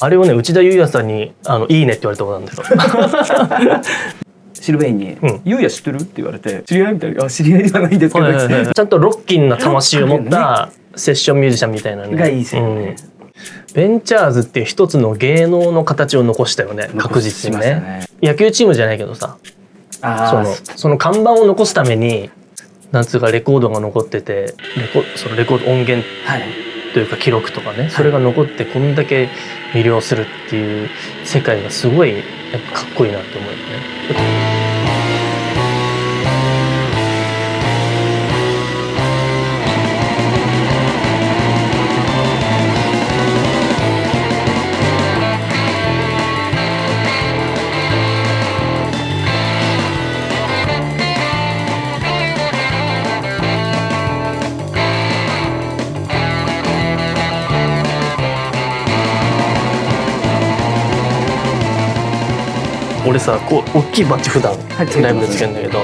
あれをね、内田裕也さんにいいねって言われたことなんだよ。シルベインに「裕也知ってる?」って言われて「知り合い?」みたいな「知り合いではないんですけど」ちゃんとロッキンな魂を持ったセッションミュージシャンみたいなねがいいですよね。ベンチャーズっていう一つの芸能の形を残したよね、確実にね。野球チームじゃないけどさ、その看板を残すためになんつうかレコードが残ってて、そのレコード音源というか記録とかね、それが残ってこんだけ魅了するっていう世界がすごいやっぱかっこいいなって思うよね。俺さ、こう大きいバッジ普段ライブでつけるんだけど、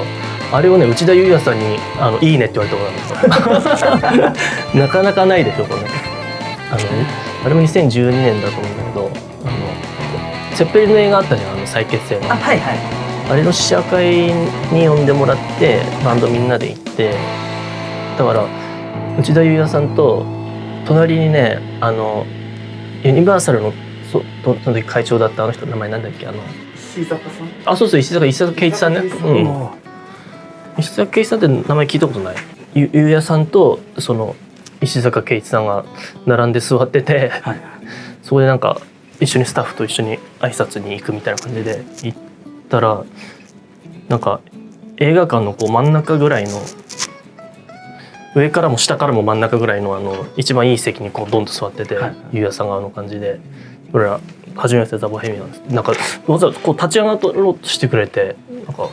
あれをね、内田裕也さんにいいねって言われたことなんですよ。なかなかないでしょこれ。あれも2012年だと思うんだけど、セッペリの映画あったじゃん、再結成の。あれの試写会に呼んでもらってバンドみんなで行って、だから内田裕也さんと隣にね、ユニバーサルのその時会長だったあの人の名前なんだっけ、石坂さん。あ、そうそう、石坂圭一さんね。石坂圭一さんって名前聞いたことない？裕也さんとその石坂圭一さんが並んで座ってて、そこでなんか一緒にスタッフと一緒に挨拶に行くみたいな感じで行ったら、なんか映画館のこう真ん中ぐらいの、上からも下からも真ん中ぐらいの一番いい席にこうドンと座ってて、裕也さんが感じで、俺ら初めてザ・ボヘミアンです。なんかわざわざこう立ち上がろうとしてくれて、なんか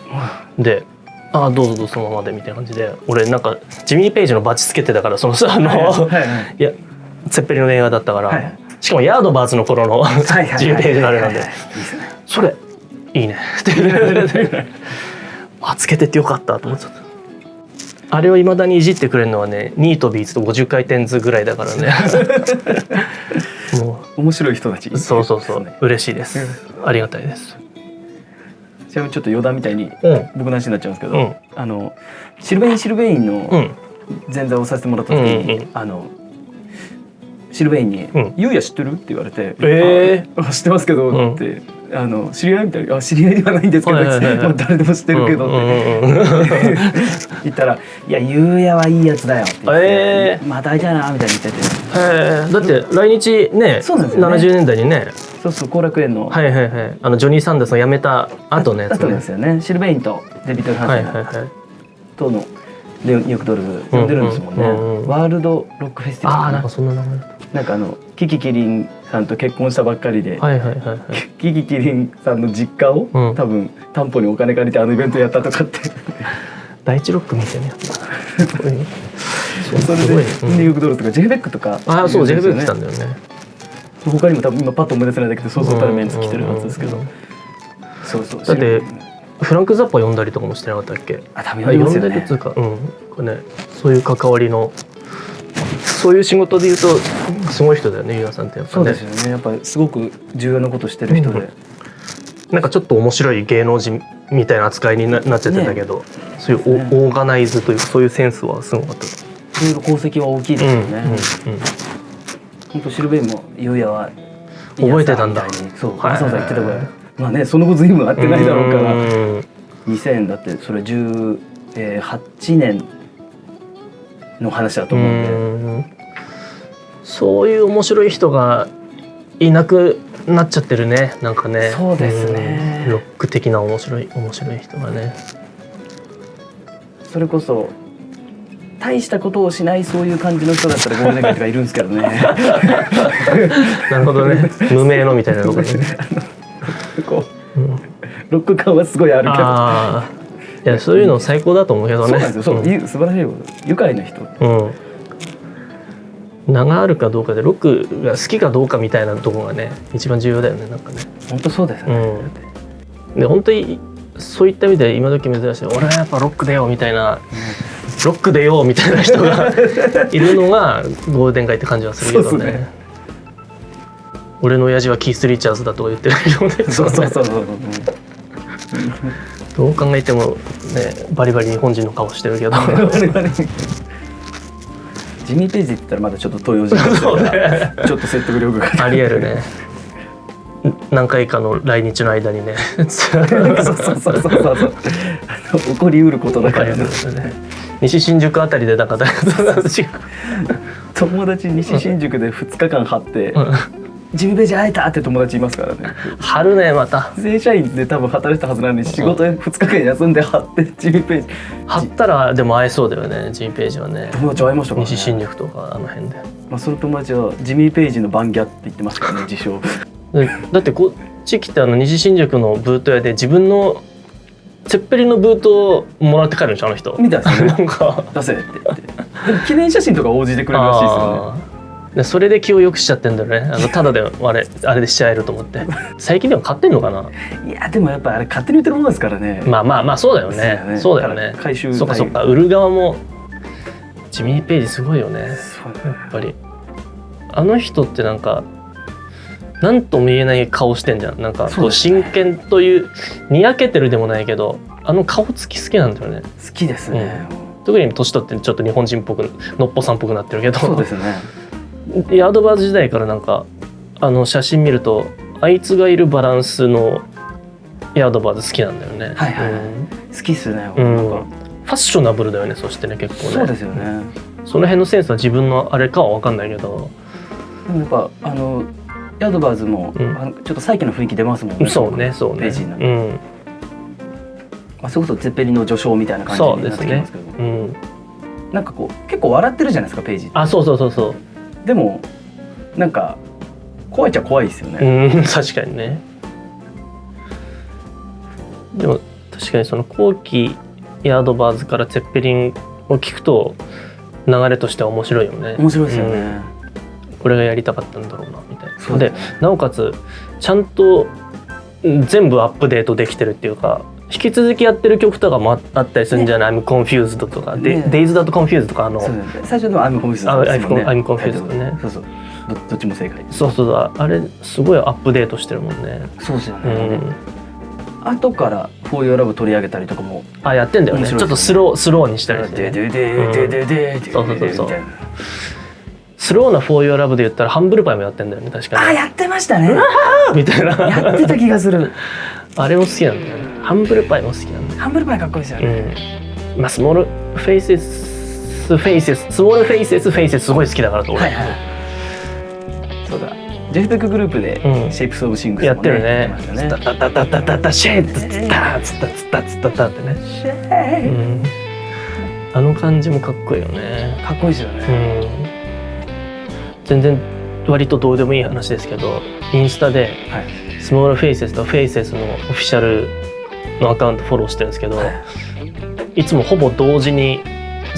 で、ああどうぞどうぞそのままでみたいな感じで、俺なんかジミー・ペイジのバッジつけてたから、そのさいやセッペリの映画だったから、しかもヤードバーズの頃のジミー・ペイジのあれなんで、それいいねってあ、つけてってよかったと思って。あれをいまだにいじってくれるのはね、ニートビーツと50回転図ぐらいだからね。もう面白い人たち。そうそうそう、嬉しいです。ありがたいです。ちなみにちょっと余談みたいに僕の話になっちゃうんですけど、シルベインの前座をさせてもらった時に、シルベインに「裕也知ってる?」って言われて「知ってますけど」って「知り合い?」みたいな「知り合いではないんですけど誰でも知ってるけど」って言ったら「いや裕也はいいやつだよ」って言って「まあ大体な」みたいに言ってて。だって来日ね、70年代にね、そうそう、後楽園のジョニー・サンダースを辞めた後のやつですよね。シルベインとデビッド・ハンセンとのニューヨークドルフ呼んでるんですもんね。ワールドロックフェスティバル。あ、なんかそんな名前だった。なんかキキキリンさんと結婚したばっかりで、キキキリンさんの実家を多分担保にお金借りてイベントやったとかって。第一ロックみたいなやつ。それでニューヨークドルフとか J-BEC とか。あ、そう J-BEC 来たんだよね。他にも多分今パッと思い出せないだけでそうそうたるメンツ来てるはずですけど。そうそう。だってフランク・ザッパ呼んだりとかもしてなかったっけ？あ、多分呼んでますよね。呼んでるつうか、そういう関わりの、そういう仕事で言うとすごい人だよね、裕也さんってやっぱね。そうですよね。やっぱすごく重要なことしてる人で。なんかちょっと面白い芸能人みたいな扱いになっちゃってたけど、そういうオーガナイズというそういうセンスはすごかった。いろいろ功績は大きいですよね。本当シルベインも裕也は覚えてたんだ。そう、わざわざ言ってたぐらい。まあね、その後随分会ってないだろうから。2000だってそれ18年の話だと思うんで。そういう面白い人がいなくなっちゃってるね、なんかね。そうですね。ロック的な面白い人がね。それこそ大したことをしないそういう感じの人だったらゴールデン街とかいるんですけどね。なるほどね。無名のみたいなのがね。こうロック感はすごいあるけど。いや、そういうの最高だと思うけどね。そうなんですよ。そう、素晴らしいこと。愉快な人。名があるかどうかでロックが好きかどうかみたいなところがね、一番重要だよね、なんかね。本当そうですね。で本当にそういった意味で今時珍しい。俺はやっぱロック出ようみたいな、ロック出ようみたいな人がいるのがゴールデン街って感じはするけどね。俺の親父はキース・リチャーズだとか言ってるよね。そうそうそうどう考えてもねバリバリ日本人の顔してるけどジミー・ペイジって言ったらまだちょっと東洋人だからちょっと説得力がありえるね。何回かの来日の間にねそう起こりうることだからね。西新宿あたりでなんか友達西新宿で2日間張って、ジミー・ペイジ会えたって友達いますからね。張るねまた。正社員で多分働いてたはずなのに仕事で2日間休んで張ってジミー・ペイジ張ったらでも会えそうだよね。ジミー・ペイジはね。友達会いましたからね。西新宿とかあの辺で。まあその友達はジミー・ペイジのバンギャって言ってますからね自称。だってこっち来て西新宿のブート屋で自分のツェッペリンのブートをもらって帰るんでしょあの人。みたいですね。なんか出せって言って。でも記念写真とか応じてくれるらしいですよね。でそれで気を良くしちゃってんだよね。ただであれでしちゃえると思って。最近でも買ってんのかな。いやでもやっぱあれ勝手に売ってるものですからね。まあそうだよね。そうだよね。回収そっか売る側もジミー・ペイジすごいよね。やっぱりあの人ってなんか何とも言えない顔してんじゃん。なんかこう真剣というにやけてるでもないけどあの顔つき好きなんだよね。好きですね。特に年取ってちょっと日本人っぽくのっぽさんっぽくなってるけど。そうですね。ヤードバーズ時代からなんか写真見るとあいつがいるバランスのヤードバーズ好きなんだよね。好きっすね。ファッショナブルだよね。そしてね結構ね。そうですよね。その辺のセンスは自分のあれかは分かんないけど。でもやっぱヤードバーズもちょっと再起の雰囲気出ますもんね。そうね。ページになって。それこそゼッペリの序章みたいな感じになってきますけど。なんかこう結構笑ってるじゃないですかページ。そう。でもなんか怖いっちゃ怖いですよね。確かにね。でも確かにその後期ヤードバーズからツェッペリンを聞くと流れとしては面白いよね。面白いですよね。これがやりたかったんだろうなみたいな。でなおかつちゃんと全部アップデートできてるっていうか引き続きやってる曲とかもあったりするんじゃない？ I'm Confused とか、Days That Confused とか最初の I'm Confused ですよね。I'm Confused ね。そうどっちも正解。そうあれすごいアップデートしてるもんね。そうですよね。後から「For Your Love」取り上げたりとかもやってんだよね。ちょっとスローにしたりして。そうスローな「For Your Love」で言ったらハンブルパイもやってんだよね確かに。やってましたね。みたいな。やってた気がする。あれも好きなんだよね。ハンブルパイも好きなんだよ。ハンブルパイかっこいいですよね。スモールフェイセスすごい好きだからと俺。そうだ。ジェフベックグループでシェイプスオブシングスやってるね。タタタタタタシェイツツタツタツタツタタってね。あの感じもかっこいいよね。かっこいいですよね。全然割とどうでもいい話ですけど、インスタでスモールフェイセスとフェイセスのオフィシャルのアカウントフォローしてるんですけど、いつもほぼ同時に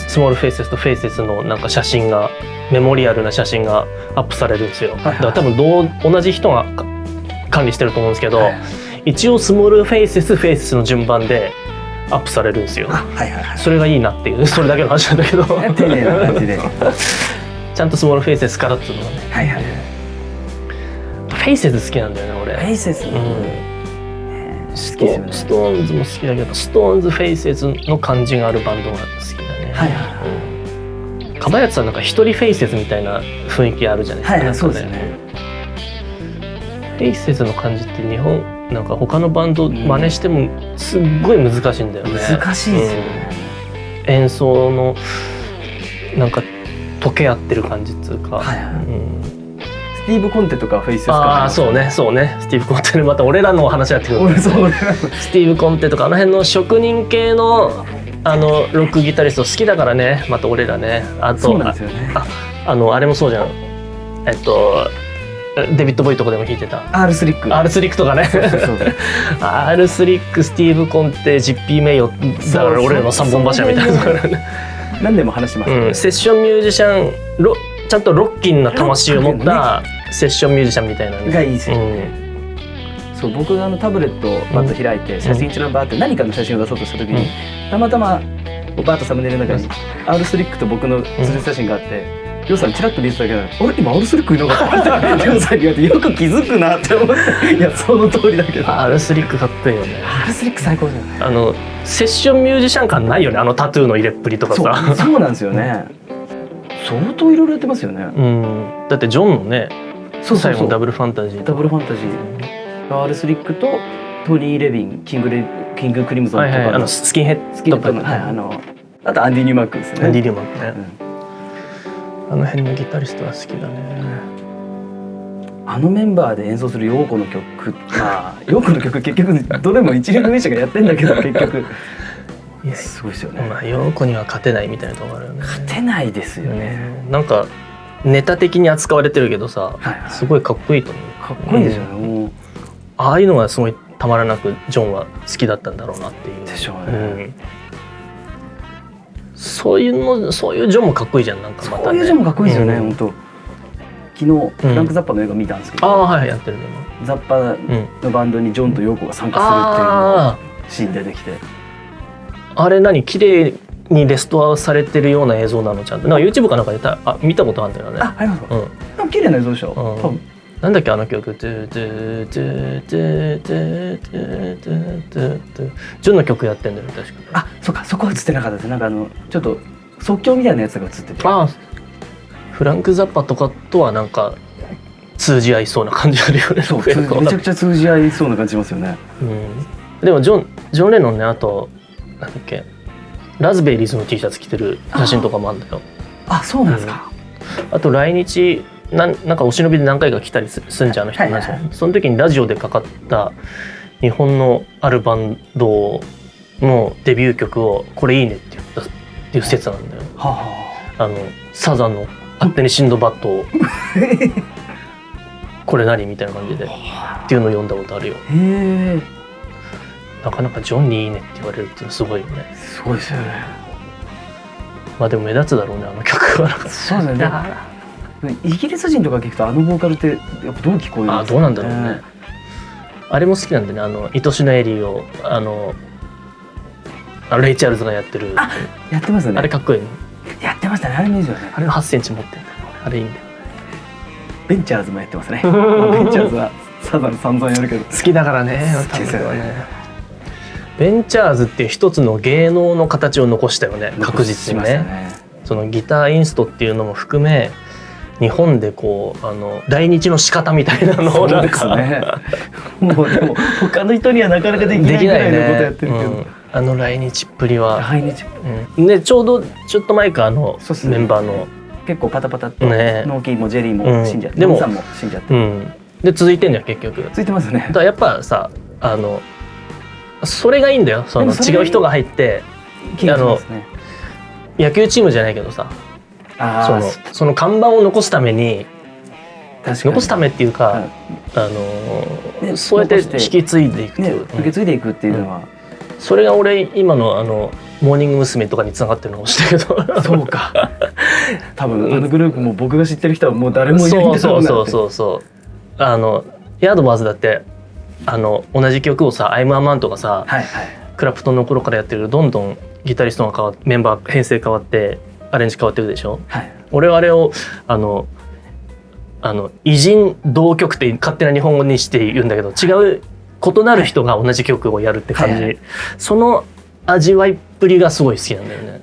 スモールフェイセスとフェイセスのなんか写真がメモリアルな写真がアップされるんですよ。だから多分同じ人が管理してると思うんですけど、一応スモールフェイセスの順番でアップされるんですよ。それがいいなっていうそれだけの話なんだけど丁寧な感じでちゃんとスモールフェイセスからっていうのはね。フェイセス好きなんだよね俺。フェイセス、ストーンズも好きだけどストーンズフェイセスの感じがあるバンドが好きだね。かばやつさんなんか一人フェイセスみたいな雰囲気あるじゃないですか。そうですね。フェイセスの感じって日本なんか他のバンド真似してもすっごい難しいんだよね。難しいですよね。演奏のなんか溶け合ってる感じっつうか。スティーブ・コンテとかフェイセスか。そうねスティーブ・コンテでまた俺らの話やってくる。スティーブ・コンテとかあの辺の職人系のロックギタリスト好きだからね。また俺らね。あとあれもそうじゃん。デビッド・ボイとかでも弾いてた R スリックとかね。R スリック、スティーブ・コンテ、ジッピー・メイヨだから俺らの三本柱みたいな。何でも話しますね。セッションミュージシャンちゃんとロッキンな魂を持ったセッションミュージシャンみたいながいいですよね。そう僕がタブレットをバッと開いて写真一覧バーって何かの写真を出そうとした時にたまたまバーッとサムネイルの中に R スリックと僕の写真があってりょうさんチラッと見てたけど、あれ今アルスリックいなかったってりょうさんに言われてよく気づくなって思っていやその通りだけどアルスリックかっこいいよね。アルスリック最高じゃない。セッションミュージシャン感ないよね、タトゥーの入れっぷりとかさ。そうなんですよね相当いろいろやってますよね。だってジョンのね最後ダブルファンタジー、ダブルファンタジー、アルスリックとトニー・レビン、キングクリムゾンとかのスキンヘッドとか、あとアンディ・ニューマックですね。アンディ・ニューマックね、あの辺のギタリストは好きだね。あのメンバーで演奏するヨーコの曲、ヨーコの曲結局どれも一流ミュージシャンがやってんだけど結局すごいですよね。ヨーコには勝てないみたいなところあるよね。勝てないですよね。なんかネタ的に扱われてるけどさ、すごいかっこいいと思う。かっこいいですよね。もうああいうのがすごいたまらなくジョンは好きだったんだろうなっていう。でしょうね。そういうジョンもかっこいいじゃん。なんかまたね。そういうジョンもかっこいいですよね。本当。昨日フランク・ザッパの映画見たんですけど、やってるね。ザッパのバンドにジョンとヨーコが参加するっていうシーン出てきて、あれ何綺麗にレストアされてるような映像なのちゃんと。なんか YouTube かなんかで見たことあるんだよね。ありますか。なんか綺麗な映像でしょ。多分。なんだっけあの曲。ジョンの曲やってんだよ確か。そっか、そこは映ってなかったです。なんかちょっと即興みたいなやつが映ってて。フランク・ザッパとかとはなんか通じ合いそうな感じあるよね。そう、めちゃくちゃ通じ合いそうな感じしますよね。でもジョン・レノンね、あとなんだっけラズベリーズの T シャツ着てる写真とかもあるんだよ。そうなんですか。あと来日なんかお忍びで何回か来たりすんじゃん、人なんですよ。その時にラジオでかかった日本のあるバンドのデビュー曲をこれいいねって言ったっていう説なんだよ。サザンの勝手にシンドバッドをこれ何みたいな感じでっていうのを読んだことあるよ。なかなかジョンにいいねって言われるっていうのすごいよね。すごいですよね。でも目立つだろうね、あの曲は。そうですね。イギリス人とか聞くとボーカルってやっぱどう聞こえるんですかね。どうなんだろうね。あれも好きなんでね、愛しのエリーをレイ・チャールズがやってる。やってますね。あれかっこいいね。やってましたね。あれもいいですよね。あれの8センチ持ってるんだよ。あれいいんだよ。ベンチャーズもやってますね。ベンチャーズはサザン散々やるけど好きだからね。好きですよね。ベンチャーズっていう一つの芸能の形を残したよね。確実にね。そのギターインストっていうのも含め、日本でこう来日の仕方みたいなのをなんかもうでも他の人にはなかなかできないぐらいのことやってるけど、来日っぷりはでちょっと前かメンバーの結構パタパタとノーキーもジェリーも死んじゃって、モンさんも死んじゃって、で続いてんだよ結局。続いてますね。だからやっぱさそれがいいんだよ。その違う人が入って野球チームじゃないけどさ、その看板を残すために残すためっていうか、そうやって引き継いでいくっていう、受け継いでいくっていうのは、それが俺今のモーニング娘。とかにつながってるのかもしれないけど。そうか。多分グループも僕が知ってる人はもう誰もいないんだろうなって。そうヤードバーズだって同じ曲をさ「I'm a Man」とかさ、クラプトンの頃からやってるどんどんギタリストが変わってメンバー編成変わってアレンジ変わってるでしょ。俺はあれを偉人同曲って勝手な日本語にして言うんだけど、違う異なる人が同じ曲をやるって感じ、その味わいっぷりがすごい好きなんだよね。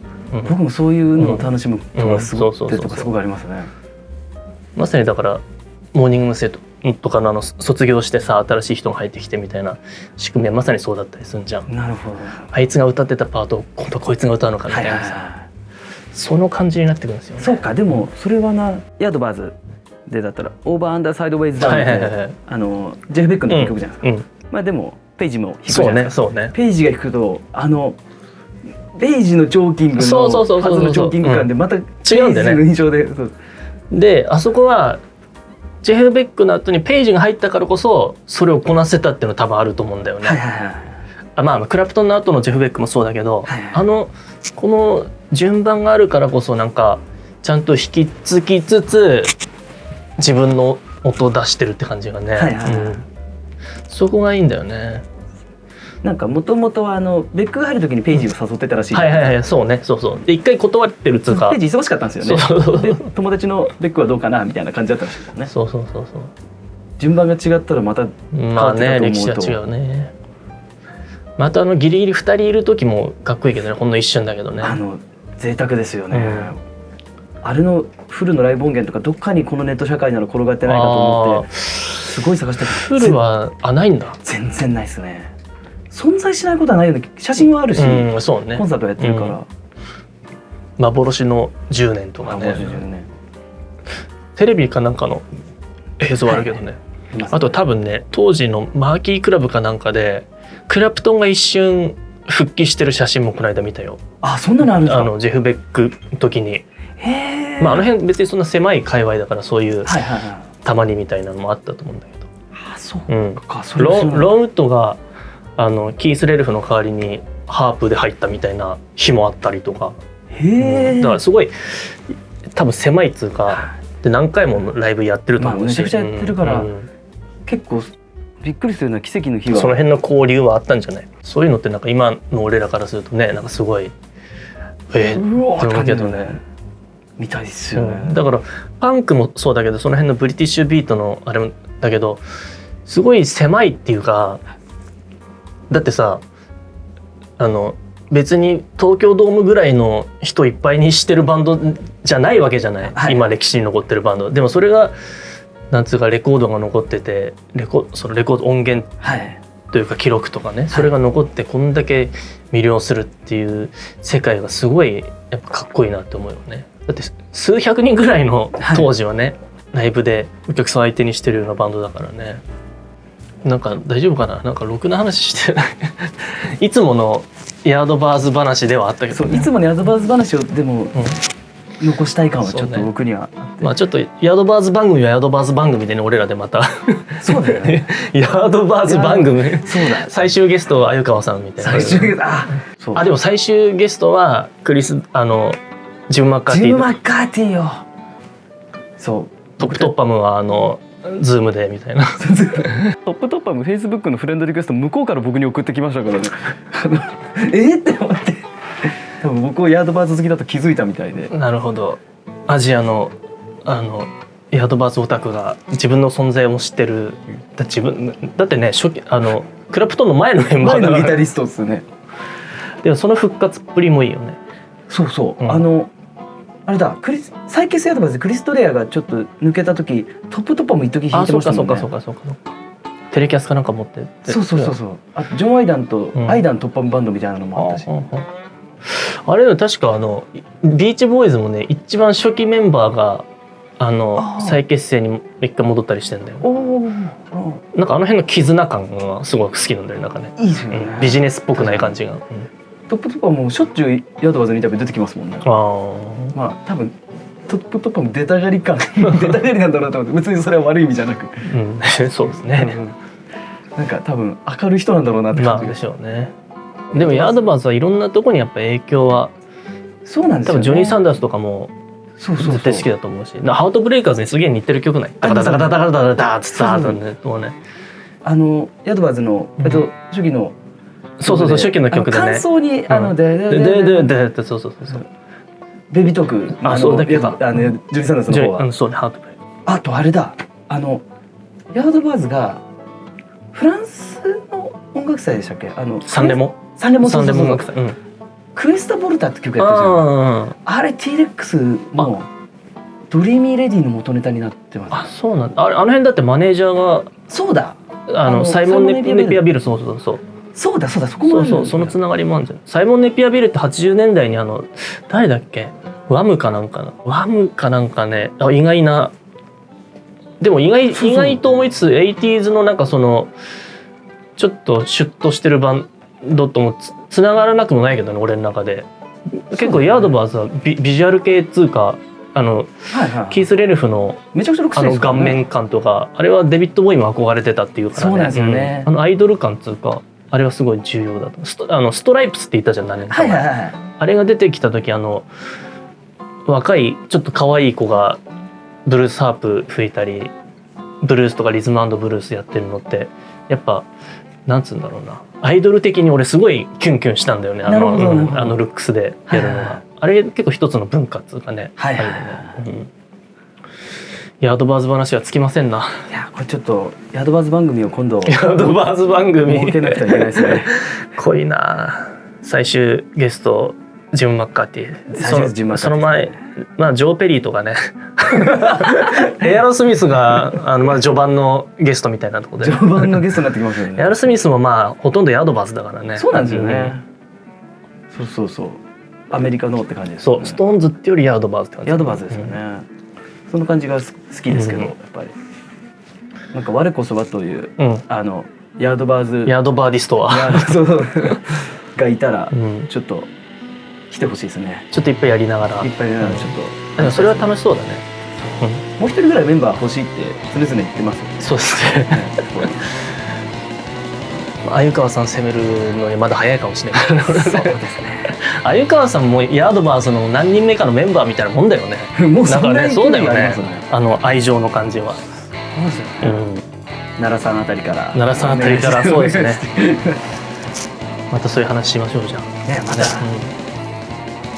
僕もそういうのを楽しむとかすごくありますね。まさにだからモーニング娘。とかの卒業してさ新しい人が入ってきてみたいな仕組みはまさにそうだったりするんじゃん。なるほど。あいつが歌ってたパートを今度こいつが歌うのかみたいなさ、その感じになってくるんですよね。そうか。でもそれはヤードバーズでだったらオーバーアンダーサイドウェイズダウンってジェフ・ベックの曲じゃないですか。でもペイジも弾くじゃないですか。ペイジが弾くとペイジのチョーキングのはずのチョーキング感でまた違うんだよね。印象であそこはジェフ・ベックの後にペイジが入ったからこそそれをこなせたっていうのは多分あると思うんだよね。クラプトンの後のジェフ・ベックもそうだけど、この順番があるからこそなんかちゃんと引き継ぎつつ自分の音を出してるって感じがね、そこがいいんだよね。なんかもともとはベックが入る時にペイジを誘ってたらしい、はいはいはい、そうね、そうそう。で一回断ってるっつうか、ペイジ忙しかったんですよね。そうそうで友達のベックはどうかなみたいな感じだったらしいですよね。そうそうそうそう。順番が違ったらまた変まあわってたとね、歴思うと、史は違うね。またギリギリ2人いる時もかっこいいけどね、ほんの一瞬だけどね。贅沢ですよね、あれのフルのライブ音源とかどっかにこのネット社会なら転がってないかと思ってすごい探したけど、フルはないんだ。全然ないですね。存在しないことはないよね。写真はあるし、そうね、コンサートやってるから、幻の10年とかね、テレビかなんかの映像あるけどね、あと多分ね、当時のマーキークラブかなんかでクラプトンが一瞬復帰してる写真もこの間見たよ。あ、そんなのあるんですか。ジェフ・ベックの時に。まあ、あの辺別にそんな狭い界隈だからそういうたまにみたいなのもあったと思うんだけど、ローンウッドがキース・レルフの代わりにハープで入ったみたいな日もあったりとか、だからすごい多分狭いっつうかで何回もライブやってると思うし、めちゃくちゃやってるから、結構びっくりするような奇跡の日はその辺の交流はあったんじゃない。そういうのってなんか今の俺らからするとね、なんかすごいって思うけどね、みたいですよね、だからパンクもそうだけど、その辺のブリティッシュビートのあれもだけどすごい狭いっていうか、だってさ別に東京ドームぐらいの人いっぱいにしてるバンドじゃないわけじゃない、今歴史に残ってるバンドでも、それがなんつうかレコードが残ってて、そのレコード音源というか記録とかね、それが残ってこんだけ魅了するっていう世界がすごいやっぱかっこいいなって思うよね。だって数百人ぐらいの当時はね、ライブでお客さん相手にしてるようなバンドだからね。なんか大丈夫かな、なんかろくな話していつものヤードバーズ話ではあったけど、いつものヤードバーズ話をでも、残したい感はちょっと僕にはあって、まあちょっとヤードバーズ番組はヤードバーズ番組でね、俺らでまたそうだよねヤードバーズ番組最終ゲストは鮎川さんみたいな。でも最終ゲストはジム・マッカーティーよ。そうトップトッパムはズームでみたいなトップトッパムフェイスブックのフレンドリクエスト向こうから僕に送ってきましたからねって思って多分僕はヤードバーズ好きだと気づいたみたいで。なるほど。アジアのヤードバーズオタクが自分の存在を知ってる。だってね、初期クラプトンの前のメンバーだから、ギタリストですね。でもその復活っぷりもいいよね。そうそう、あれだ、再結成ヤードバーズでクリス・トレアがちょっと抜けた時、トップトッパも一時弾いてましたもんね。そうかテレキャスかなんか持ってて、そうあとジョン・アイダンと、アイダントッパムバンドみたいなのもあったし、あれ確かビーチボーイズもね、一番初期メンバーが再結成に一回戻ったりしてんだよ。なんかあの辺の絆感がすごく好きなんだよ。なんかね、いいですよね、ビジネスっぽくない感じが。トップトッパもしょっちゅうヤードバーズのインタビュー出てきますもんね。まあ多分トップトッパも出たがり感出たがりなんだろうと思って、別にそれは悪い意味じゃなく、そうですね、なんか多分明るい人なんだろうなって感じでしょうね。でもヤードバーズはいろんなとこにやっぱ影響は、そうなんですよね。多分ジョニー・サンダースとかも絶対好きだと思うし、ハートブレイカーズにすげえ似てる曲ない？ダカダカダカダカダカダーッつった後ね、ヤードバーズの初期の初期の曲でね、感想にでってそうベビートーク、ジョニー・サンダースの方はそうね、ハートブレイカー。あとあれだ、ヤードバーズがフランスの音楽祭でしたっけ？サンレモ音楽祭。クエスタ・ボルタって曲やったじゃん。あれ T-Rex もドリーミー・レディの元ネタになってます。あ、そうなんだ。あの辺だってマネージャーが、そうだ、サイモン・ネピアビル、そうだ、そこもある。そのつながりもあるんじゃない。サイモン・ネピアビルって80年代に誰だっけ、ワムかなんかね、意外な、でも意外と思いつつ 80s のなんかちょっとシュッとしてるバンドともつながらなくもないけどね、俺の中で。結構ヤードバーズはビジュアル系っつうか、キース・レルフの顔面感とか、あれはデビッド・ボーイも憧れてたっていうからね。そうなんですよね。アイドル感っつうか、あれはすごい重要だと。ストライプスって言ったじゃん、何年か前。あれが出てきた時、若いちょっと可愛い子がブルースハープ吹いたり、ブルースとかリズム&ブルースやってるのって、やっぱなんつうんだろうな、アイドル的に俺すごいキュンキュンしたんだよね、なるほどあのルックスでやるのが、あれ結構一つの文化っていうかね、はいはいはい、ヤードバーズ話はつきませんな。いやこれちょっとヤードバーズ番組を今度ヤードバーズ番組設けなくてはいけないですね。濃いな。最終ゲストジム・マッカーティ、その前、まあ、ジョー・ペリーとかねエアロスミスがまだ序盤のゲストみたいなところで序盤のゲストになってきますよね。エアロスミスもまあほとんどヤードバーズだからね。そうなんですよね、そうアメリカのって感じです、ね、そうストーンズってよりヤードバーズって感じ。ヤードバーズですよね、その感じが好きですけど、やっぱりなんか我こそはという、ヤードバーディストはがいたらちょっと来てほしいですね。ちょっといっぱいやりながら、ちょっとそれは楽しそうだね。もう一人ぐらいメンバー欲しいって常々言ってますよね。そうですね。鮎川さん攻めるのにまだ早いかもしれない。そうですね。鮎川さんもヤードバーズの何人目かのメンバーみたいなもんだよね。もうそんなにそうだよね。愛情の感じは。そうですよね。奈良さんあたりから。そうですね。またそういう話しましょうじゃん。ね、また。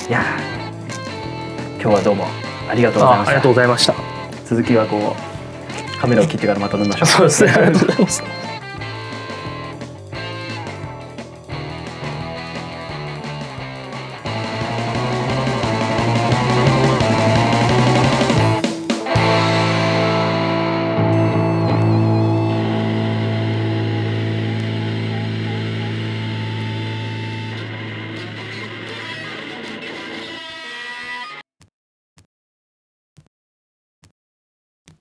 いや、今日はどうもありがとうございました。ありがとうございました。続きはこうカメラを切ってからまた飲みましょう。そうですね。ありがとうございます。